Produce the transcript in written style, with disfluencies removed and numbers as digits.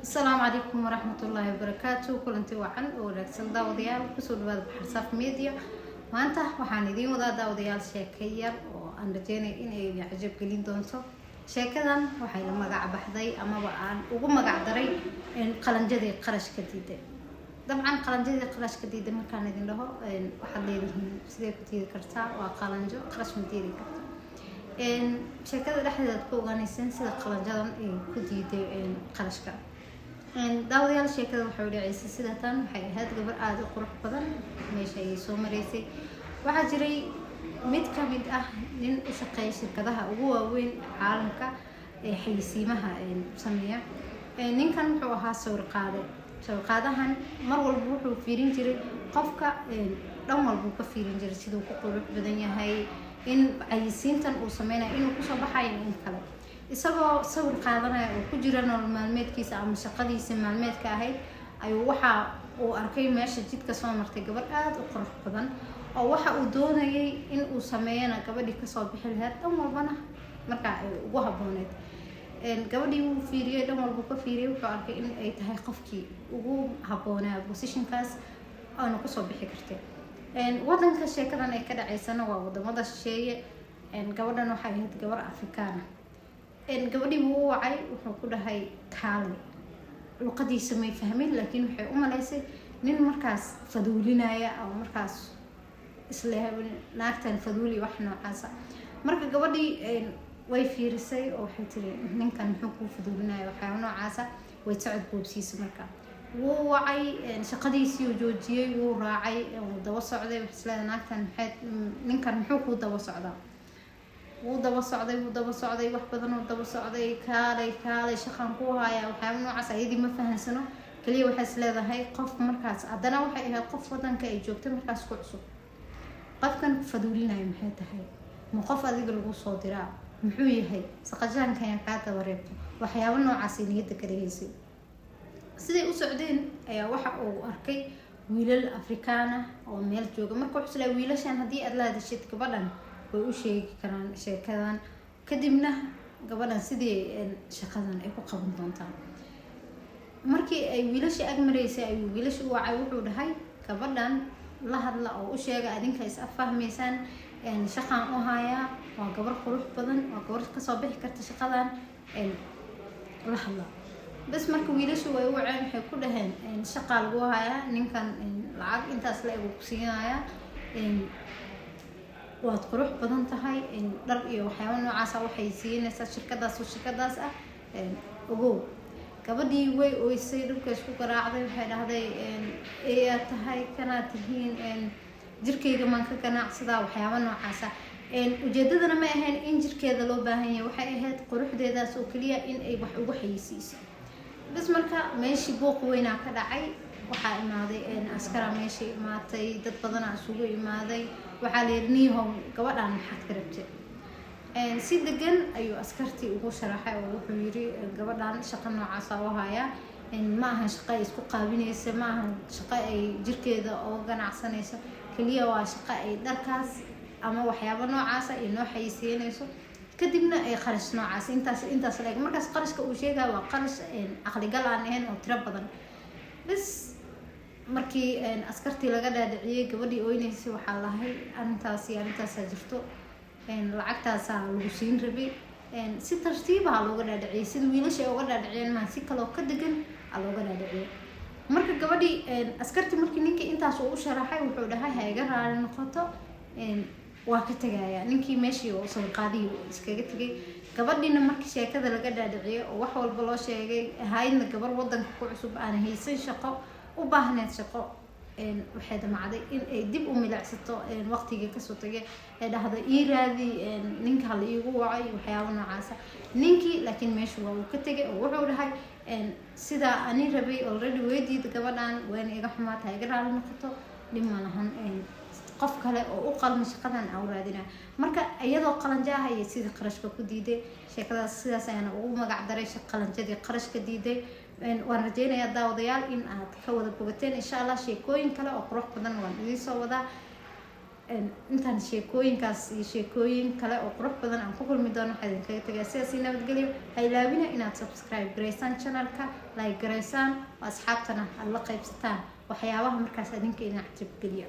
السلام عليكم ورحمة الله وبركاته. كلنتي وعن ونكسن داوديال كسر بعد بحرصاف ميديا وأنت وحاندين وذا داوديال شاكير وأن رجينا إن يعجب قليل دونسو شاكذا وحي لما قاعد بحذي أما بقى وقوم قاعد دري إن قلنجدي قرش كديدة. طبعا قلنجدي قرش كديدة ما كان يدين له واحد ليه سيدي كتير كرتا وقلنجو قرش مديري كرتا. إن شاكذا لحد تكون سنسة قلنجدا كديدة إن قرش كرتا. داوديال sheekada waxa uu dhacay sidatan waxay ahayd gabar aad u qurux badan meesha ay soo mareysay waxa jiray mid ka mid ah nin u shaqeeya shirkadaha ugu waaweyn caalamka ee xayisiimaha sameeya ninkan wuxuu ahaa sawir qaadahan mar walba wuxuu fiirin jiray qofka dhan walba ka fiirin jiray sidoo ku qurux badan yahay in xayisiintan uu sameeyo inuu ku soo baxay in kale isagoo sawir qaadanaya oo ku jira nolol maalmeedkiisa ama shaqadiisa maalmeedka ahayd ayuu waxa uu arkay meesha jidka soo martay gabar aad u qurux badan oo waxa uu doonayay in uu sameeyana gabadhii ka soo bixi lahayd dhan walbana marka ay ugu habooneed gabadhii uu fiiriyay dhan walba ka fiiriyay wuxuu arkay in ay tahay qofkii ugu haboonaa positionkaas aanu ku soo bixi kartay wadanka sheekadan ay ka dhacaysana waa wadamada shisheeye gabadhan waxay ahayd gabar Afrikaan gabadhii wuu wacay wuxuu ku dhahay kaali luqadiisa may fahmin laakiin waxay u maleysay nin markaas faduulinaya ama markaas isla naagtan faduuli wax noocaas marka gabadhii way fiirisay oo waxay tiri ninkan muxuu ku faduulinaya waxa noocaas way socod boobsiis marka wuu wacay shaqadiisii uu joojiyay wuu raacay oo daba socday isla naagtan ninkan muxuu ku daba socdaa wuu daba socday wax badan oo daba socday kaalay shaqan ku haya waxa noocaas ayadii ma fahansano kaliya waxa isleedahay qof markaas adana waxay ahayd qof wadanka ay joogtay markaas ku cusub qofkan faduulinayo maxay tahay ma qof adiga lagu soo diraa muxuu yahay saqajaankan ka tabareebto waxyaabo noocaas niyada kareeysay sidii u socdeen ayaa waxa uu arkay wiilal Afrikaan ah oo meel jooga marka wuxuu isla wiilashan hadii aad la hadashid gabadhan way u sheegi karaan sheekadan kadibna gabadhan sidii shaqadan ay ku qaban doontaan markii ay wiilasha ag mareysay ay wiilasha u wacay wuxuu dhahay gabadhan la hadla oo u sheega adinka is afahmeysaan shaqan u haya waa gabar qurux badan waa gabar ka soo bixi karta shaqadan la hadla bas markii wiilasha way u waceen waxay ku dhaheen shaqa lagu haya ninkan lacag intaas la egu siinaya waad qurux badan tahay dhar iyo waxyaabo noocaas ah waxay siinaysaa shirkadaas ah ogow gabadhii way ooysay dhulka isku garaacday waxay dhahday ee tahay kana tihiin jirkeyga man ka ganacsadaa waxyaabo noocaas ah ujeedadana ma ahayn in jirkeeda loo baahan yahay waxay ahayd quruxdeedaas oo kaliya in ay wax ugu xayisiiso bas marka meeshii booq weynaa ka dhacay waxaa imaaday askara meeshii imaatay dad badan isugu imaaday waxaa la yirniyo gabadhan maxaad ka rabtay si degan ayuu askartii ugu sharaxay oo wuxuu yiri gabadhan shaqo noocaas ah haya ma aha shaqo isku qaabinaysa ma aha shaqo ay jirkeeda oo ganacsanayso kaliya waa shaqo ay dharkaas ama waxyaabo noocaas ah inoo xayisiinayso kadibna ay qarash noocaas intaas leeg markaas qarashka uu sheegay waa qarash aqli gal aan ahayn oo tiro badan bas markii askartii laga dhaadhiciyay gabadhii ooynaysay waxa lahay arintaas jirto lacagtaas lagu siin rabay si tartiib ah looga dhaadhiciyay sida wiilasha uga dhaadhiciyeen ma si kale oo ka degan looga dhaadhiciyay marka gabadhii askartii markii ninkii intaas uu u sharaxay wuxuu dhahay ha iga raali noqoto waa ka tagaya ninkii meeshii oo soo qaadiyo iskaga tagay gabadhiina markii sheekada laga dhaadhiciyay oo wax walba loo sheegay hay'adna gabar wadanka ku cusub aan haysan shaqo u baahneed shaqo waxay damacday in ay dib u milacsato waqtiga ka soo tagay ee dhahday ii raadi ninka la iigu wacay waxyaabo noocaas ninkii laakiin meeshu waa uu ka tagay oo wuxuu dhahay sida ani rabay already weydii gabadhan waan iga xumaatay iga raali noqoto dhima lahan qof kale oo u qalmo shaqadan aan raadina marka iyadoo qalanjaaha iyo sidii qarashka ku diiday sheekadaas sidaas ayana ugu magac daray qalanjadii qarashka diiday waan rajeynayaa daawadayaal in aad ka wada bogateen insha Allah sheekooyin kale oo qurux badan waan idin soo wadaa intaan sheekooyinkaas iyo sheekooyin kale oo qurux badan aan ku kulmi doono waxaan idinkaga tagaa sidaas nabadgelyo. Ha ilaawina inaad subscribe gareysaan channelka, like gareysaan, oo asxaabtana aad la qaybsataan waxyaabaha markaas idinka idin cajab geliya.